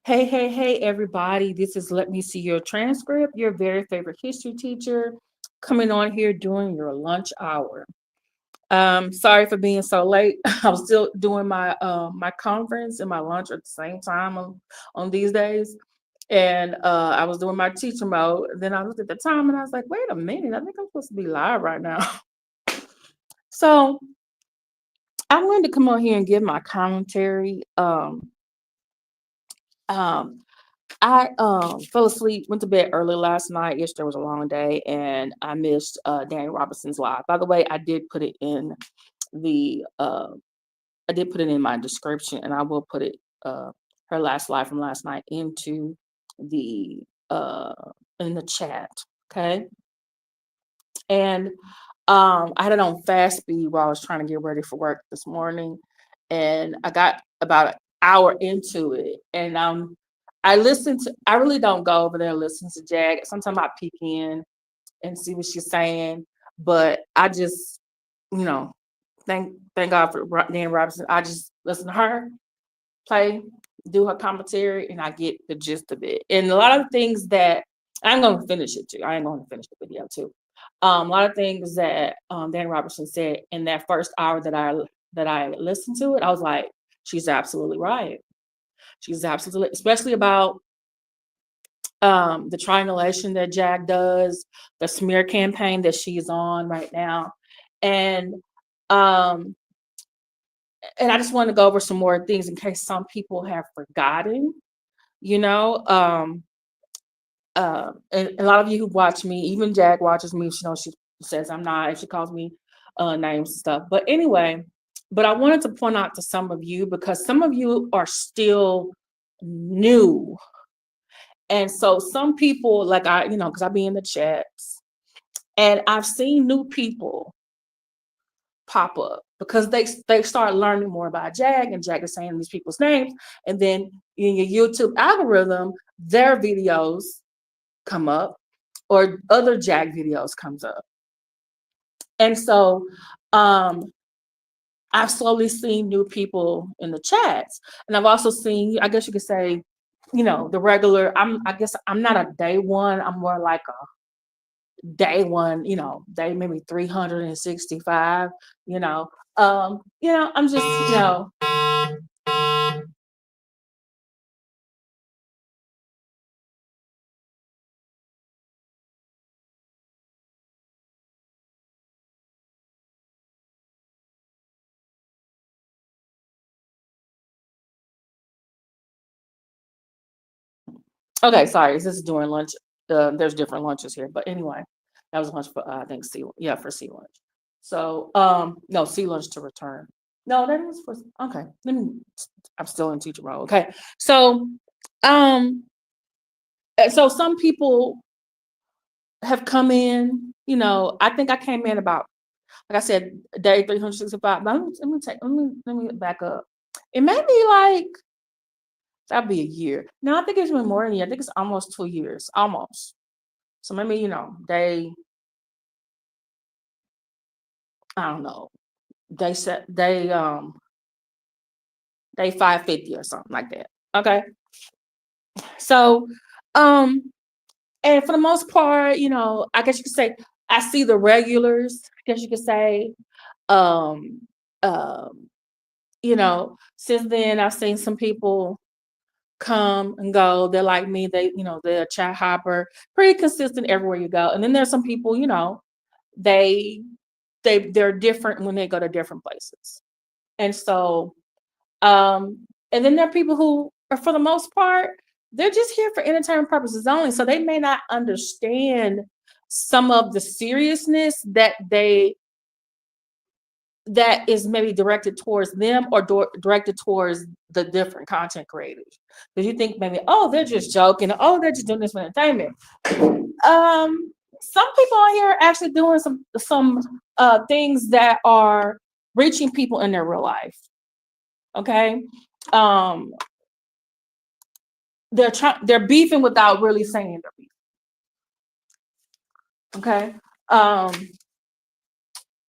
Hey, hey, hey, everybody. This is Let Me See Your Transcript, your very favorite history teacher coming on here during your lunch hour. Sorry for being so late. I was still doing my conference and my lunch at the same time on these days. And I was doing my teacher mode. Then I looked at the time and I was like, wait a minute, I think I'm supposed to be live right now. So I wanted to come on here and give my commentary. Um, I fell asleep, went to bed early last night. Yesterday was a long day, and I missed Danny Robinson's live. By the way, the uh I did put it in my description, and I will put it her last live from last night into the uh in the chat. Okay. And I had it on fast speed while I was trying to get ready for work this morning, and I got about an hour into it, and I really don't go over there and listen to Jag. Sometimes I peek in and see what she's saying, but I just, you know, thank God for Dan Robinson. I just listen to her play, do her commentary, and I get the gist of it. And a lot of things that I'm going to finish it too. I am going to finish the video too. A lot of things that Dan Robertson said in that first hour that I listened to it, I was like, she's absolutely right. She's absolutely, especially about the triangulation that Jag does, the smear campaign that she's on right now, and um, and I just want to go over some more things in case some people have forgotten. You know, and a lot of you who watch me, even Jag watches me. She knows she says I'm not, and she calls me names and stuff. But anyway, but I wanted to point out to some of you because some of you are still new. And so some people, like because I be in the chats and I've seen new people pop up because they start learning more about Jag, and Jag is saying these people's names. And then in your YouTube algorithm, their videos come up or other Jag videos comes up. And so I've slowly seen new people in the chats. And I've also seen, I guess you could say, the regular, I guess I'm not a day one, I'm more like a day one, day maybe 365, I'm just, okay, sorry, this is during lunch. There's different lunches here, but anyway, that was lunch for I think for sea lunch. So no, sea lunch to return. No, that is for okay. I'm still in teacher role. Okay, so um, so some people have come in. I think I came in about, like I said, day 365. But let me back up. It may be like that'd be a year. No, I think it's been more than a year. I think it's almost 2 years, almost. So maybe I don't know, they said they 550 or something like that. Okay, so um, and for the most part, I guess you could say I see the regulars. I guess you could say, um, um, since then I've seen some people come and go. They're like me. They're a chat hopper, pretty consistent everywhere you go. And then there's some people, they they're different when they go to different places. And so, and then there are people who are, for the most part, they're just here for entertainment purposes only. So they may not understand some of the seriousness that is maybe directed towards them or directed towards the different content creators. Because you think maybe, oh, they're just joking, oh, they're just doing this for entertainment. Some people on here are actually doing some things that are reaching people in their real life. Okay, they're beefing without really saying they're beefing. Okay,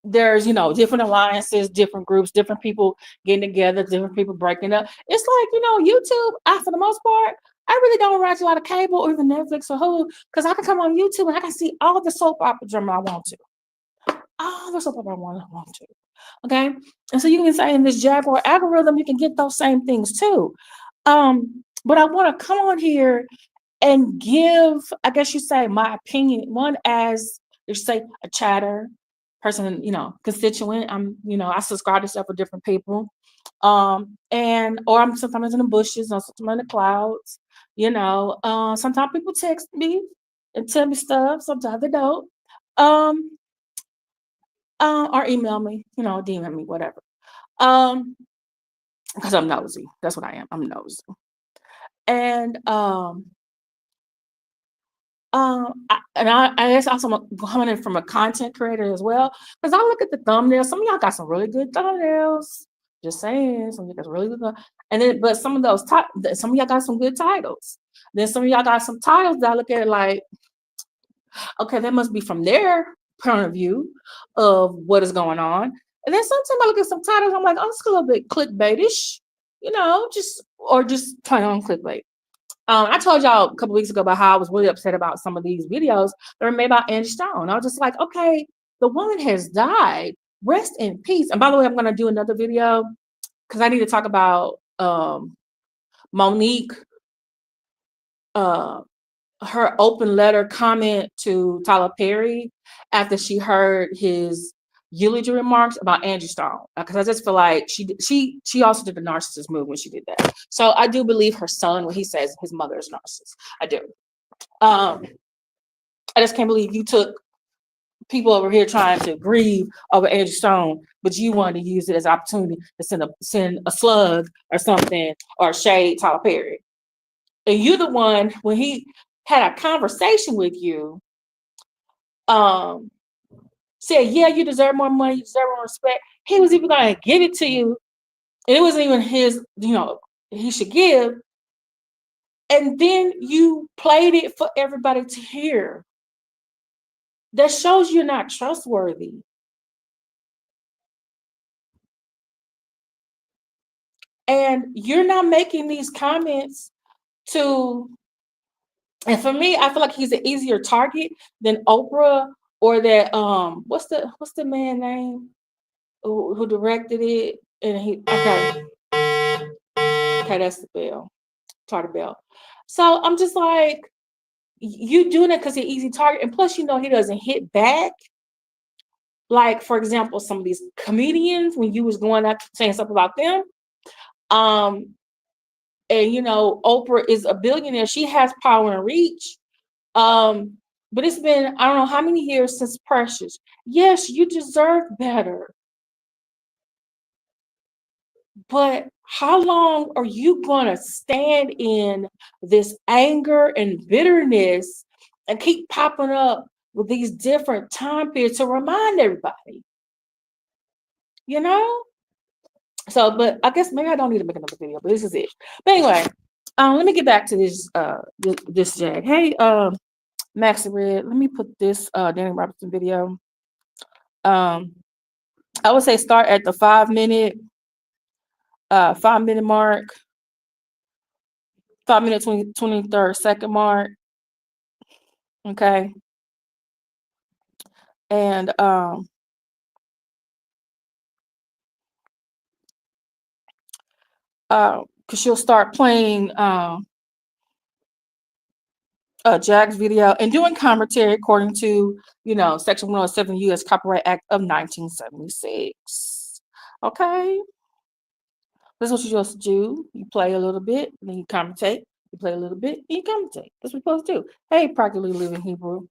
there's, different alliances, different groups, different people getting together, different people breaking up. It's like, YouTube, for the most part, I really don't watch a lot of cable or even Netflix or Hulu, because I can come on YouTube and I can see all the soap opera drama I want to. All the soap opera I want to. Okay. And so you can say in this Jaguar algorithm, you can get those same things too. But I want to come on here and give, I guess you say, my opinion. One, as you say, a chatter person, constituent. I subscribe to stuff with different people. And or I'm sometimes in the bushes, or sometimes in the clouds. Sometimes people text me and tell me stuff. Sometimes they don't. Um, or email me, DM me, whatever. Because I'm nosy. That's what I am. I'm nosy. And I guess also I'm coming in from a content creator as well, because I look at the thumbnails. Some of y'all got some really good thumbnails. Just saying, some of y'all got really good. And then, but some of those, some of y'all got some good titles. Then some of y'all got some titles that I look at like, okay, that must be from their point of view of what is going on. And then sometimes I look at some titles, I'm like, oh, it's a little bit clickbaitish, just plain on clickbait. I told y'all a couple weeks ago about how I was really upset about some of these videos that were made by Angie Stone. I was just like, okay, the woman has died. Rest in peace. And by the way, I'm going to do another video because I need to talk about Monique, her open letter comment to Tyler Perry after she heard his eulogy remarks about Angie Stone, because I just feel like she also did the narcissist move when she did that. So I do believe her son when he says his mother is narcissist. I do. I just can't believe you took people over here trying to grieve over Angie Stone, but you wanted to use it as an opportunity to send a slug or something or shade Tyler Perry. And you're the one, when he had a conversation with you, said, yeah, you deserve more money, you deserve more respect. He was even going to give it to you. And it wasn't even his, he should give. And then you played it for everybody to hear. That shows you're not trustworthy. And you're not making these comments to, and for me, I feel like he's an easier target than Oprah or that what's the man name who directed it? And he okay, that's the bell. Tartar Bell. So I'm just like, you doing it because he's an easy target, and plus, he doesn't hit back. Like, for example, some of these comedians, when you was going up saying something about them, and Oprah is a billionaire, she has power and reach. But it's been, I don't know how many years since Precious. Yes, you deserve better. But how long are you going to stand in this anger and bitterness and keep popping up with these different time periods to remind everybody? So, but I guess maybe I don't need to make another video, but this is it. But anyway, let me get back to this Jag. Hey, Maxi Red, let me put this Danny Robertson video. I would say start at the 5-minute mark, 5-minute 23rd second mark. Okay. And because she'll start playing Jack's video and doing commentary according to Section 107 U.S. Copyright Act of 1976. Okay, this is what you're supposed to do. You play a little bit, then you commentate. You play a little bit, and you commentate. That's what you're supposed to do. Hey, practically living Hebrew.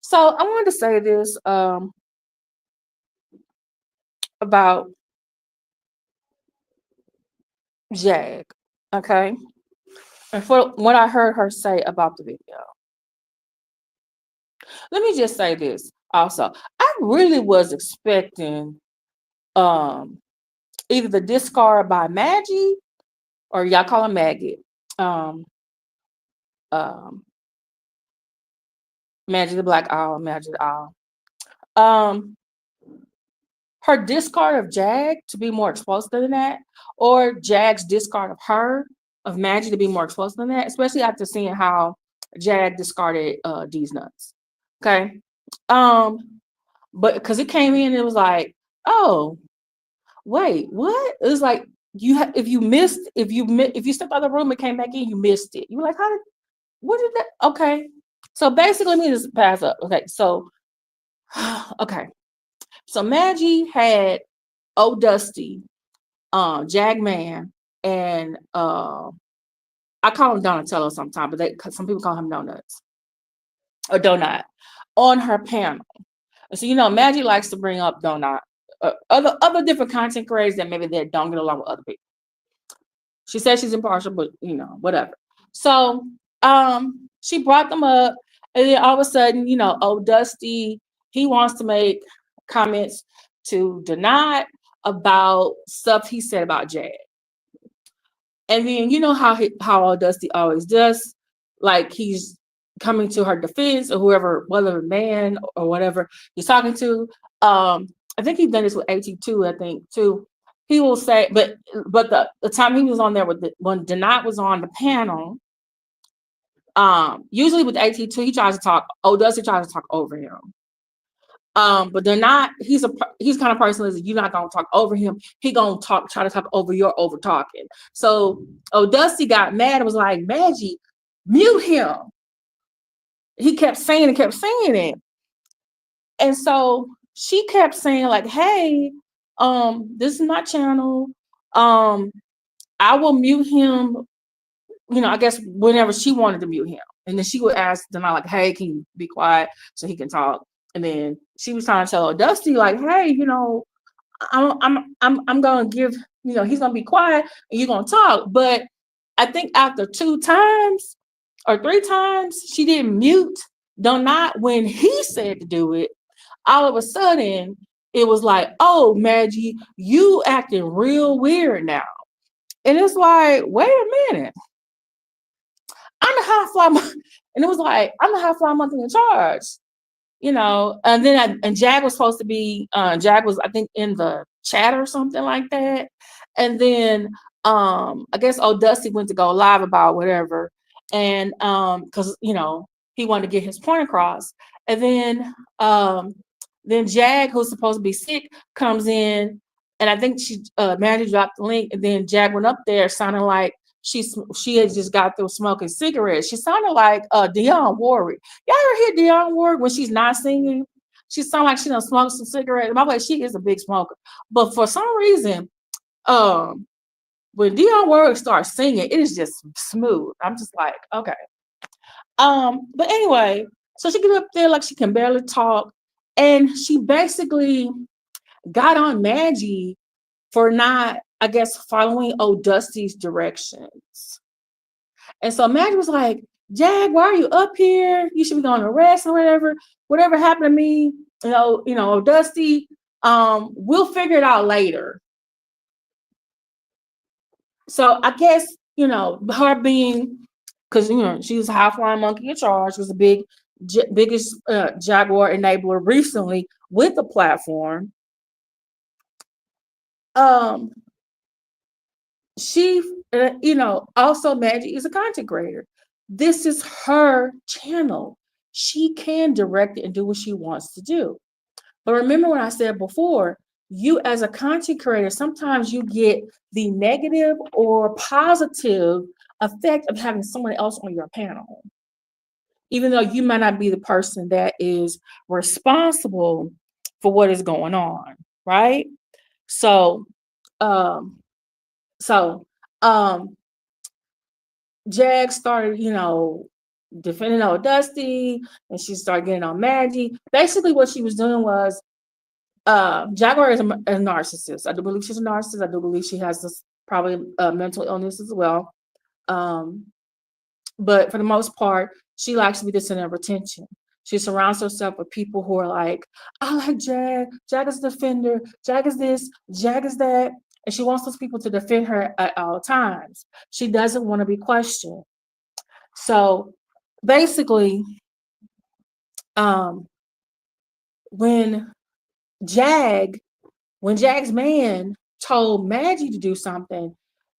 So I wanted to say this about Jag. Okay, and for what I heard her say about the video. Let me just say this also. I really was expecting either the discard by Madgie, or y'all call her Maggie. Madgie the Black Owl, Madgie the Owl. her discard of Jag to be more explosive than that, or Jag's discard of her, of Madgie to be more explosive than that, especially after seeing how Jag discarded D's nuts. Okay. Um, but because it came in, it was like, oh, wait, what? It was like if you missed, if you stepped out of the room and came back in, you missed it. You were like, how did what did that? Okay. So basically, let me just pass up. Okay. So, okay. So Maggie had Old Dusty, Jagman, and I call him Donatello sometimes, but some people call him Donuts or Donut on her panel. So Maggie likes to bring up Donut, other different content creators that maybe they don't get along with other people. She says she's impartial, but whatever. So she brought them up, and then all of a sudden, Old Dusty, he wants to make comments to Donut about stuff he said about Jag. And then how Old Dusty always does, like he's coming to her defense or whoever, whether man or whatever he's talking to. I think he's done this with AT2, I think too. He will say, but the time he was on there when Donat was on the panel, usually with AT2, he tries to talk. Old Dusty tries to talk over him. But they're not. He's kind of person that you're not gonna talk over him. He gonna try to talk over your over talking. So Dusty got mad and was like, Madgie, mute him. He kept saying it, and so she kept saying like, hey, this is my channel. I will mute him. I guess whenever she wanted to mute him, and then she would ask them like, hey, can you be quiet so he can talk? And then she was trying to tell Dusty, like, hey, I'm gonna give, he's gonna be quiet and you're gonna talk. But I think after 2 times or 3 times, she didn't mute Donat when he said to do it. All of a sudden, it was like, oh, Madgie, you acting real weird now. And it's like, wait a minute. I'm the high fly, and it was like, I'm the high fly monkey in charge. And then Jag was supposed to be, Jag was, I think, in the chat or something like that. And then I guess Old Dusty went to go live about whatever. And because, he wanted to get his point across. And then Jag, who's supposed to be sick, comes in, and I think Madgie dropped the link, and then Jag went up there sounding like she had just got through smoking cigarettes. She sounded like Dionne Warwick. Y'all ever hear Dionne Warwick when she's not singing? She sounds like she done smoked some cigarettes. By the way, she is a big smoker. But for some reason, when Dionne Warwick starts singing, it is just smooth. I'm just like, okay. But anyway, so she get up there like she can barely talk. And she basically got on Madgie for not, I guess, following Old Dusty's directions. And so Madgie was like, Jag, why are you up here? You should be going to rest or whatever. Whatever happened to me, Old Dusty, we'll figure it out later. So I guess, her being, because, she was a high-flying monkey in charge, was the biggest Jaguar enabler recently with the platform. She, also Madgie is a content creator. This is her channel. She can direct it and do what she wants to do. But remember what I said before, you as a content creator, sometimes you get the negative or positive effect of having someone else on your panel. Even though you might not be the person that is responsible for what is going on, right? So, Jag started, defending Old Dusty, and she started getting on Madgie. Basically, what she was doing was, Jaguar is a narcissist. I do believe she's a narcissist. I do believe she has this probably mental illness as well. But for the most part, she likes to be the center of attention. She surrounds herself with people who are like, I like Jag. Jag is a defender. Jag is this. Jag is that. And she wants those people to defend her at all times. She doesn't want to be questioned. So basically, when Jag When Jag's man told Madgie to do something,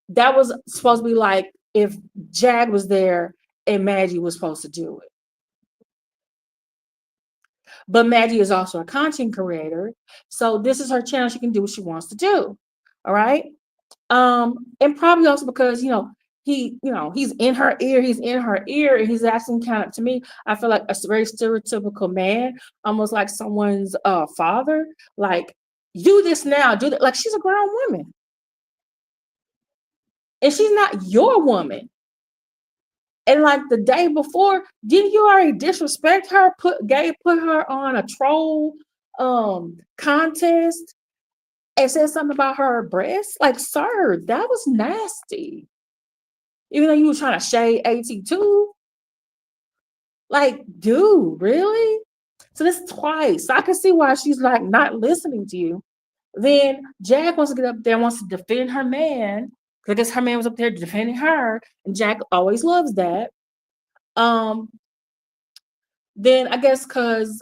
that was supposed to be like if Jag was there and Madgie was supposed to do it. But Madgie is also a content creator. So this is her channel. She can do what she wants to do. All right. And probably also because, he's in her ear, and he's asking kind of, to me, I feel like a very stereotypical man, almost like someone's father, like, do this now, do that. Like, she's a grown woman. And she's not your woman. And like the day before, didn't you already disrespect her? Put her on a troll contest and said something about her breasts? Like, sir, that was nasty. Even though you were trying to shade AT2, like, dude, really? So this twice. So I can see why she's like not listening to you. Then Jag wants to get up there, wants to defend her man, because her man was up there defending her, and Jag always loves that. Then I guess because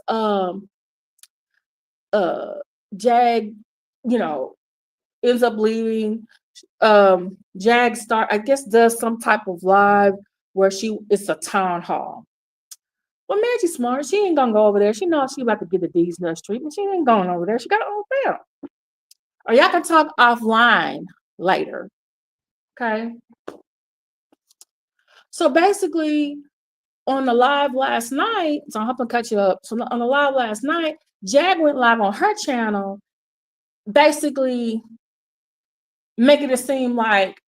Jag, ends up leaving. Jag does some type of live where it's a town hall. Well, Maggie's smart. She ain't gonna go over there. She knows she about to get the D's nuts treatment. She ain't going over there. She got her own film. Or y'all can talk offline later. Okay. So basically, on the live last night, so I'm hoping to cut you up. So on the live last night, Jag went live on her channel, basically making it seem like,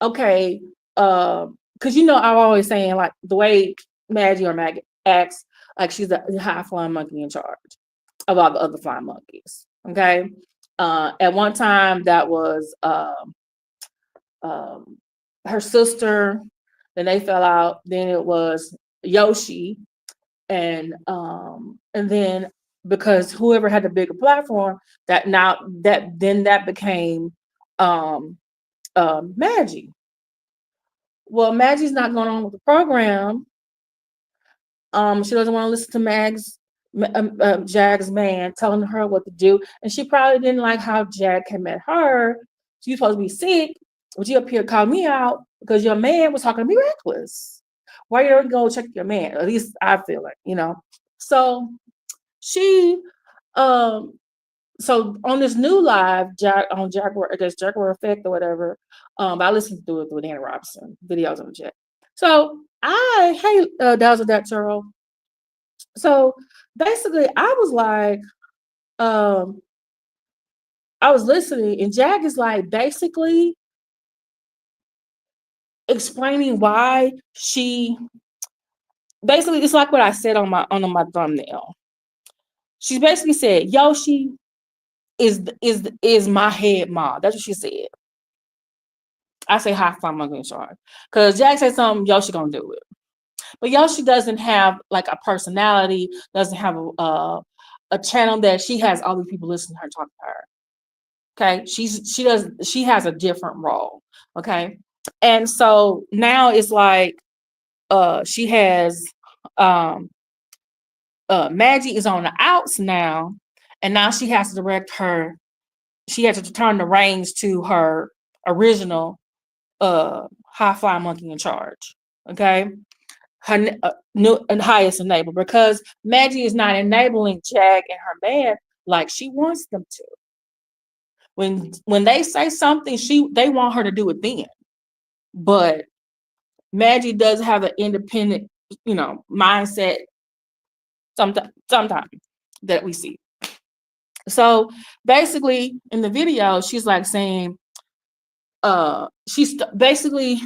okay, because I'm always saying, like, the way Madgie acts, like she's the high flying monkey in charge of all the other flying monkeys. Okay. At one time that was her sister, then they fell out, then it was Yoshi, and then because whoever had the bigger platform, that became Madgie. Well, Maggie's not going on with the program. She doesn't want to listen to Jag's man telling her what to do, and she probably didn't like how Jag came at her. She's supposed to be sick, but you up here call me out because your man was talking to me reckless. Why you don't go check your man? At least I feel like, So she, so on this new live, on Jaguar, I guess Jaguar Effect or whatever, I listened to it with Anna Robinson videos on the chat. So Dazzle That Churl. So basically, I was like, I was listening, and Jag is like basically explaining why it's like what I said on my thumbnail. She basically said Yoshi is my head mom. That's what she said. I say high five monkey in charge. Because Jag said something, Yoshi gonna do it. But Yoshi doesn't have like a personality, doesn't have a channel that she has all these people listening to her talk to her. Okay. She has a different role. Okay. And so now it's like she has Madgie is on the outs now, and now she has to she has to turn the reins to her original high fly monkey in charge. Okay. Her new and highest enabler, because Madgie is not enabling Jag and her man like she wants them to. When they say something, they want her to do it then. But Madgie does have an independent, mindset sometimes that we see. So basically in the video, she's like saying, basically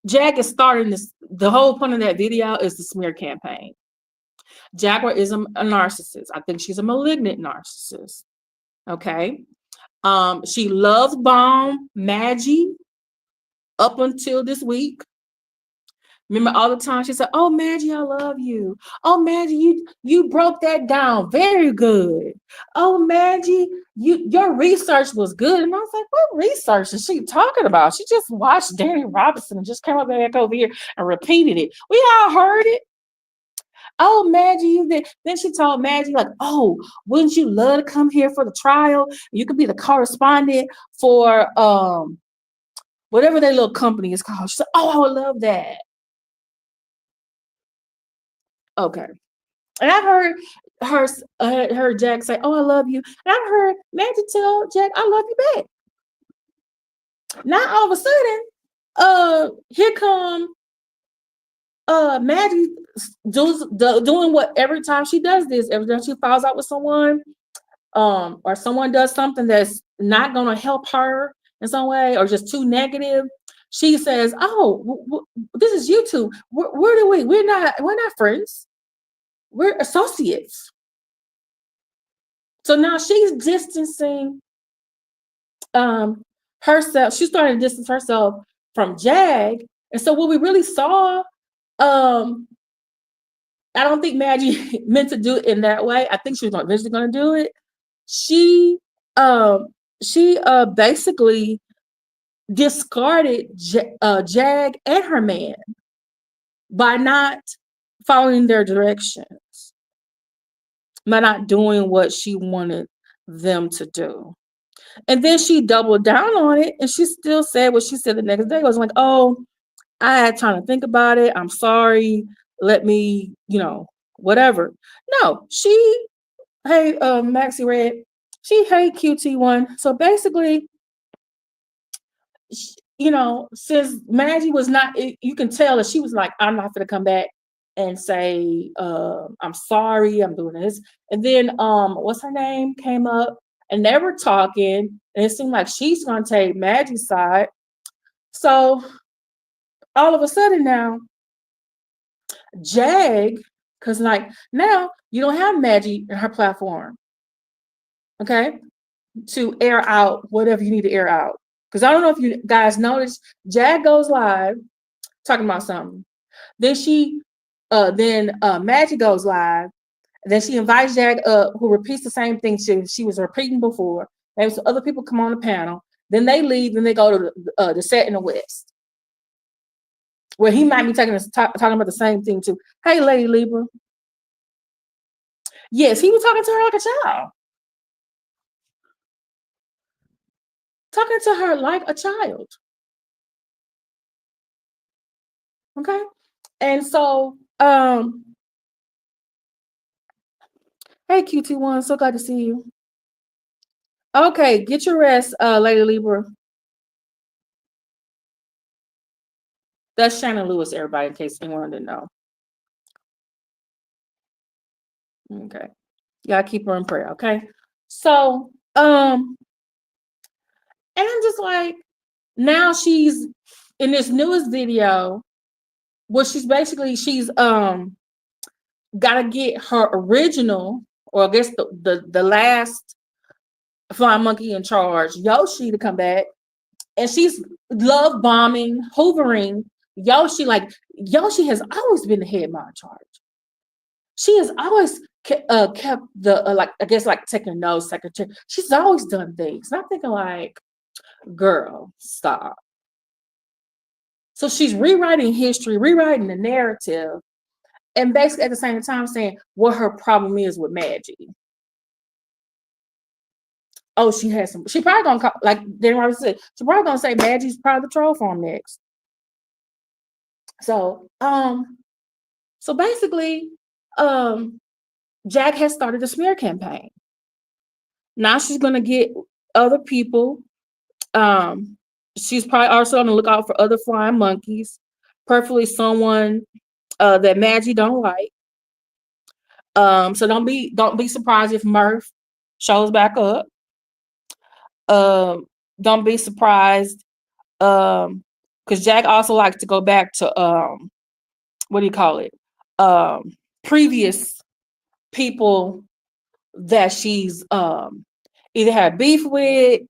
Jag is starting this. The whole point of that video is the smear campaign. Jaguar is a narcissist. I think she's a malignant narcissist. Okay. She loves bomb Madgie up until this week. Remember all the time she said, "Oh, Madgie, I love you. Oh, Madgie, you broke that down very good. Oh, Madgie, your research was good." And I was like, "What research is she talking about? She just watched Danny Robinson and just came up back over here and repeated it. We all heard it." oh, Madgie, you did. Then she told Madgie, like, oh, wouldn't you love to come here for the trial? You could be the correspondent for whatever their little company is called. She said, oh, I would love that. Okay. And I heard her Jack say, oh, I love you. And I heard Madgie tell Jack, I love you back. Now all of a sudden, here come Madgie doing what every time she does this, every time she falls out with someone, or someone does something that's not gonna help her in some way, or just too negative, she says, oh, this is you two. Where do we're not friends. We're associates. So now she's distancing herself. She's starting to distance herself from Jag. And so what we really saw, I don't think Madgie meant to do it in that way. I think she was eventually going to do it. She basically discarded Jag and her man by not following their directions, by not doing what she wanted them to do. And then she doubled down on it, and she still said what she said the next day. It was like, oh, I had time to think about it. I'm sorry. Let me, whatever. No, hey, Maxie Red, hey, QT1. So basically, since Madgie was not, you can tell that she was like, I'm not going to come back and say, I'm sorry, I'm doing this. And then, what's her name came up, and they were talking, and it seemed like she's going to take Maggie's side. So all of a sudden now, Jag, because like now you don't have Madgie in her platform, okay, to air out whatever you need to air out. Because I don't know if you guys noticed, Jag goes live talking about something. Then Madgie goes live. And then she invites Jag up, who repeats the same thing she was repeating before. Maybe some other people come on the panel. Then they leave, and they go to the set in the West, where he might be talking about the same thing too. Hey, Lady Libra. Yes, he was talking to her like a child. Talking to her like a child. Okay? And so, hey, QT1, so glad to see you. Okay, get your rest, Lady Libra. That's Shannon Lewis, everybody, in case anyone didn't know. Okay. You gotta keep her in prayer, okay? So, and I'm just like, now she's in this newest video, where she's gotta get her original, or I guess the last flying monkey in charge, Yoshi, to come back. And she's love bombing, hoovering Yoshi. Like, Yoshi has always been the head mom in charge. She has always kept the I guess taking notes, secretary. She's always done things. And I'm thinking like, girl, stop. So she's rewriting history, rewriting the narrative, and basically at the same time saying what her problem is with Madgie. Oh, she probably gonna call, like Dan Robert said, she's probably gonna say Maggie's part of the troll farm next. So basically, Jack has started a smear campaign. Now she's gonna get other people. She's probably also on the lookout for other flying monkeys, preferably someone that Madgie don't like. So don't be surprised if Murph shows back up. Don't be surprised, because Jack also likes to go back to what do you call it? Previous people that she's either had beef with,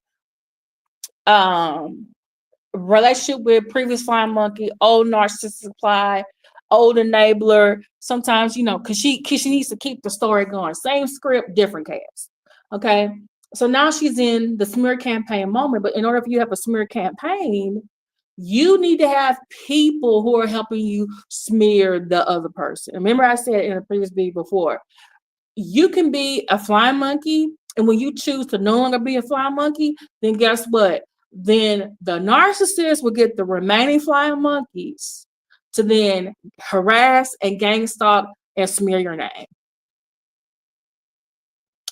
relationship with, previous flying monkey, old narcissist supply, old enabler. Sometimes, because she needs to keep the story going. Same script, different cast. Okay. So now she's in the smear campaign moment, but in order for you to have a smear campaign, You need to have people who are helping you smear the other person. Remember, I said in a previous video before, you can be a flying monkey, and when you choose to no longer be a flying monkey, then guess what? Then the narcissist will get the remaining flying monkeys to then harass and gang stalk and smear your name.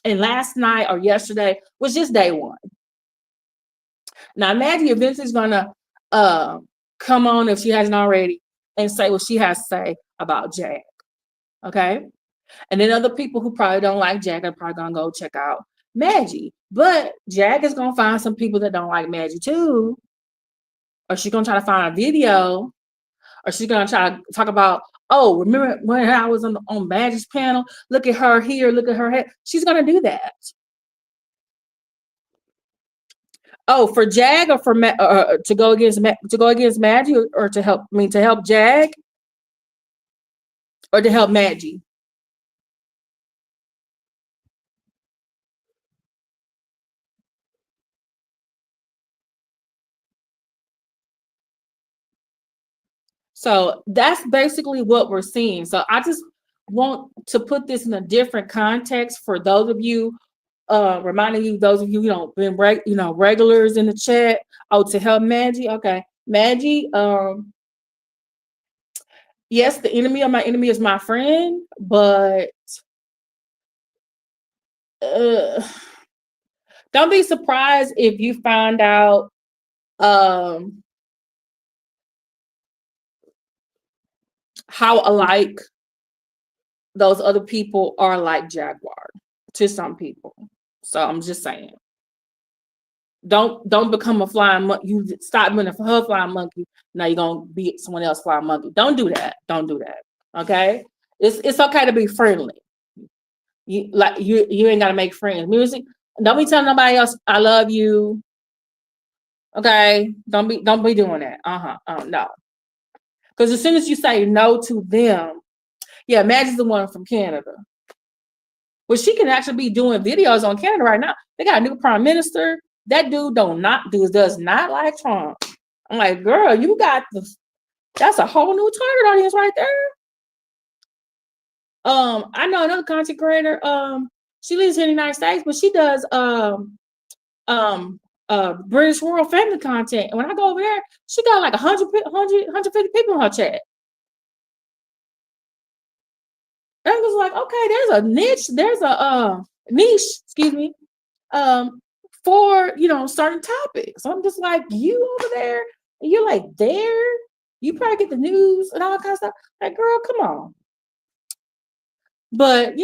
And last night or yesterday was just day one. Now, Madgie eventually is gonna come on, if she hasn't already, and say what she has to say about Jag. Okay. And then other people who probably don't like Jag are probably gonna go check out Madgie. But Jag is gonna find some people that don't like Madgie too. Or she's gonna try to find a video, or she's gonna try to talk about, oh, remember when I was on Maggie's panel? Look at her here, look at her head. She's gonna do that. Oh, for Jag, or for to go against Madgie, or to help Jag, or to help Madgie. So that's basically what we're seeing. So I just want to put this in a different context for those of you, reminding you, those of you, been regulars in the chat. Oh, to help Madgie. Okay. Madgie, yes, the enemy of my enemy is my friend, but don't be surprised if you find out how alike those other people are like Jaguar to some people. So I'm just saying, don't become a flying monkey. You stop being a flying monkey. Now you're gonna be someone else flying monkey. Don't do that. Don't do that. Okay. It's okay to be friendly. You ain't gotta make friends. Music. Don't be telling nobody else I love you. Okay. Don't be doing that. No. Because as soon as you say no to them, yeah, Maggie's the one from Canada. Well, she can actually be doing videos on Canada right now. They got a new prime minister. That dude does not like Trump. I'm like, girl, you got that's a whole new target audience right there. I know another content creator. She lives here in the United States, but she does British royal family content. And when I go over there, she got like 150 people in her chat. And I was like, okay, there's a niche, excuse me, for certain topics. So I'm just like, you over there, and you're like there, you probably get the news and all that kind of stuff. Like, girl, come on. But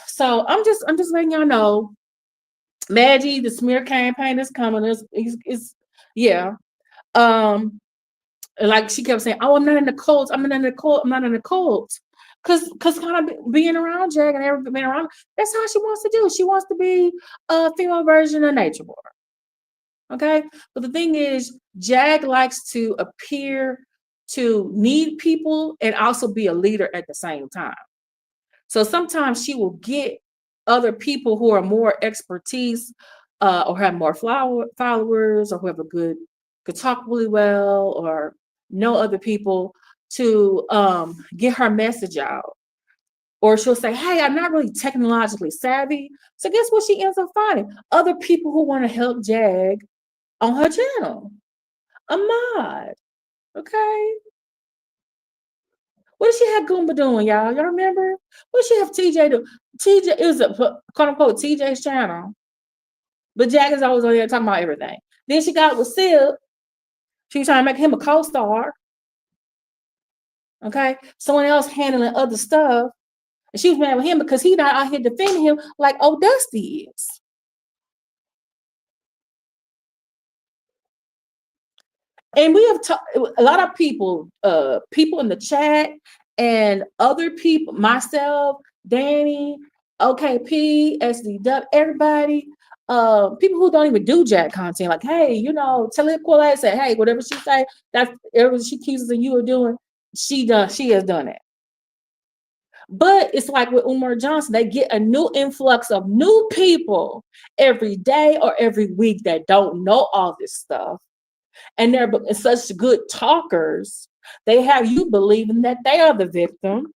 so I'm just letting y'all know, Madgie, the smear campaign is coming. Is yeah. Like she kept saying, oh, I'm not in the cult. I'm not in the cult. I'm not in the cult. Cause kind of being around Jag and everything being around, that's how she wants to do. She wants to be a female version of Nature Boy. Okay. But the thing is, Jag likes to appear to need people and also be a leader at the same time. So sometimes she will get other people who are more expertise, or have more followers, or who have could talk really well, or know other people, to get her message out. Or she'll say, hey, I'm not really technologically savvy. So guess what she ends up finding? Other people who want to help Jag on her channel. A mod. Okay. What did she have Goomba doing, y'all? Y'all remember? What did she have TJ do? TJ, it was a quote unquote TJ's channel. But Jag is always on there talking about everything. Then she got with Sid. She was trying to make him a co-star. Okay. Someone else handling other stuff. And she was mad with him because he's not out here defending him like old Dusty is. And we have a lot of people in the chat, and other people, myself, Danny, OKP, SDW, everybody, people who don't even do Jag content, like, hey, Telequilate said, hey, whatever she say, that's whatever she accuses of you of doing, she has done it. But it's like with Umar Johnson, they get a new influx of new people every day or every week that don't know all this stuff. and they're such good talkers, they have you believing that they are the victim,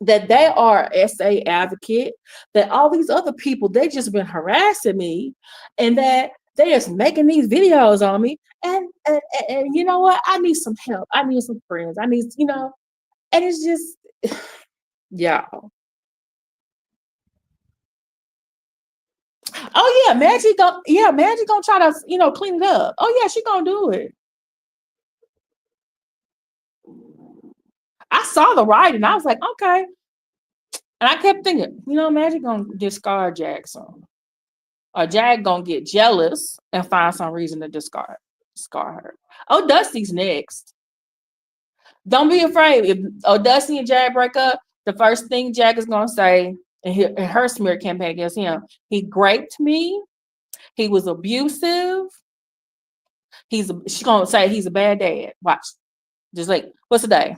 that they are SA advocate, that all these other people, they just been harassing me, and that they just making these videos on me. And you know what? I need some help. I need some friends. I need, and it's just, yeah. Oh yeah, Maggie gonna try to, clean it up. Oh yeah, she gonna do it. I saw the writing. I was like, okay. And I kept thinking, Maggie gonna discard Jackson. Or Jag gonna get jealous and find some reason to discard her. Oh, Dusty's next. Don't be afraid. If Dusty and Jag break up, the first thing Jag is gonna say in her smear campaign against him, he raped me. He was abusive. She's gonna say he's a bad dad. Watch. Just like, what's the day?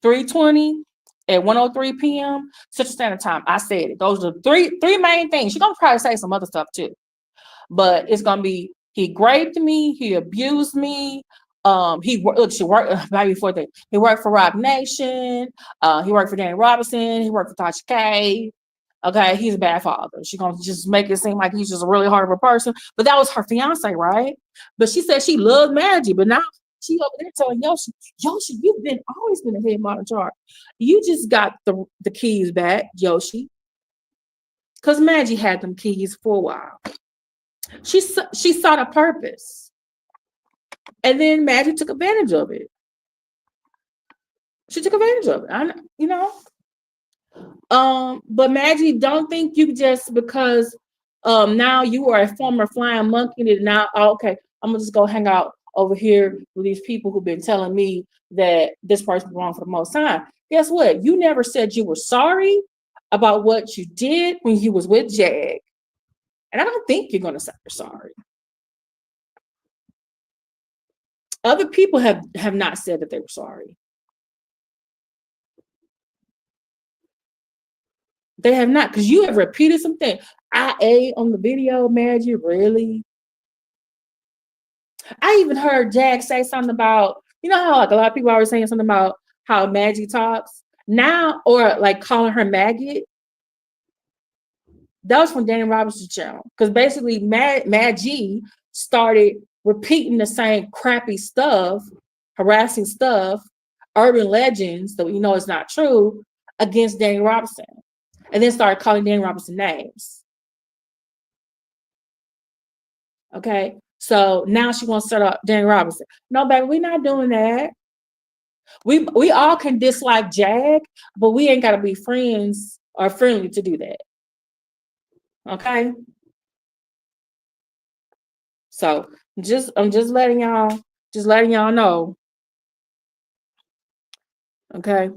3:20 at 1:03 p.m. Central Standard Time. I said it. Those are three main things. She's gonna probably say some other stuff too. But it's gonna be, he raped me, he abused me. She worked right before that. He worked for Rock Nation. He worked for Danny Robinson. He worked for Tasha K. Okay, he's a bad father. She's gonna just make it seem like he's just a really horrible person. But that was her fiance, right? But she said she loved Madgie, but now she over there telling Yoshi, you've always been a head model chart. You just got the keys back, Yoshi. Because Madgie had them keys for a while. She sought a purpose. And then Madgie took advantage of it. She took advantage of it. But Madgie, don't think you just because now you are a former flying monkey that now, okay, I'm gonna just go hang out over here with these people who've been telling me that this person belongs for the most time. Guess what? You never said you were sorry about what you did when you was with Jag. And I don't think you're gonna say you're sorry. Other people have not said that they were sorry. They have not, because you have repeated something. I ate on the video, Madgie, really? I even heard Jag say something about, how like a lot of people are always saying something about how Madgie talks now, or like calling her maggot. That was from Danny Robinson's channel, because basically Madgie started repeating the same crappy stuff, harassing stuff, urban legends that we know is not true against Danny Robinson, and then started calling Danny Robinson names. Okay, so now she wants to start up Danny Robinson. No, baby, we're not doing that. We all can dislike Jag, but we ain't got to be friends or friendly to do that. Okay. So I'm just letting y'all know. Okay.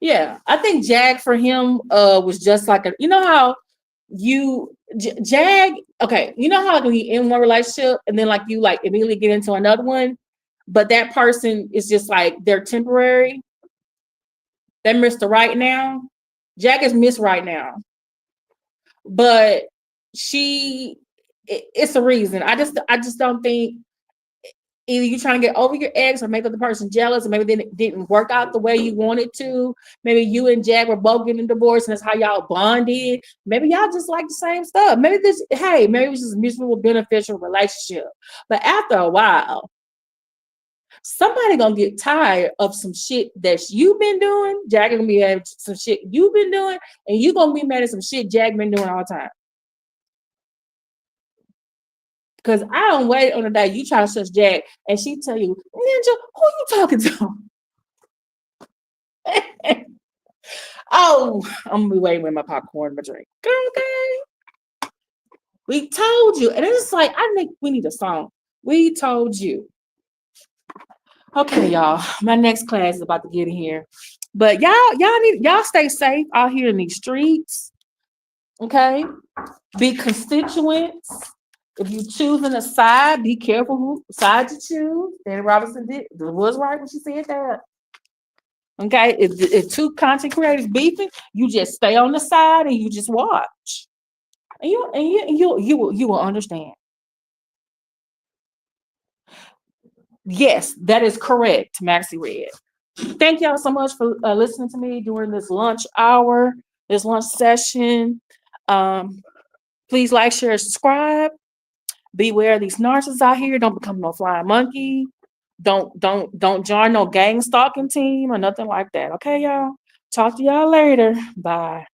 Yeah, I think Jag for him was just like how Jag, okay, how when you in one relationship and then like you like immediately get into another one, but that person is just like they're temporary. They're Mr. Right Now. Jag is Miss Right Now. But it's a reason. I just don't think either you're trying to get over your ex or make the other person jealous, or maybe then it didn't work out the way you wanted to. Maybe you and Jag were both getting divorced and that's how y'all bonded. Maybe y'all just like the same stuff. Maybe it was just a mutual beneficial relationship. But after a while, somebody gonna get tired of some shit that you've been doing. Jag gonna be at some shit you've been doing, and you gonna be mad at some shit Jag been doing all the time. Because I don't wait on the day you try to search Jag and she tell you, Ninja, who you talking to? Oh, I'm gonna be waiting with my popcorn and my drink. Okay. We told you. And it's like, I think we need a song. We told you. Okay, y'all. My next class is about to get in here. But y'all stay safe out here in these streets. Okay? Be constituents. If you choosing a side, be careful who side you choose. Danny Robinson was right when she said that. Okay, if two content creators beefing, you just stay on the side and you just watch, and you will understand. Yes, that is correct, Maxie Red. Thank y'all so much for listening to me during this lunch hour, this lunch session. Um, Please like, share, subscribe. Beware of these narcissists out here. Don't become no flying monkey. Don't join no gang stalking team or nothing like that. Okay, y'all. Talk to y'all later. Bye.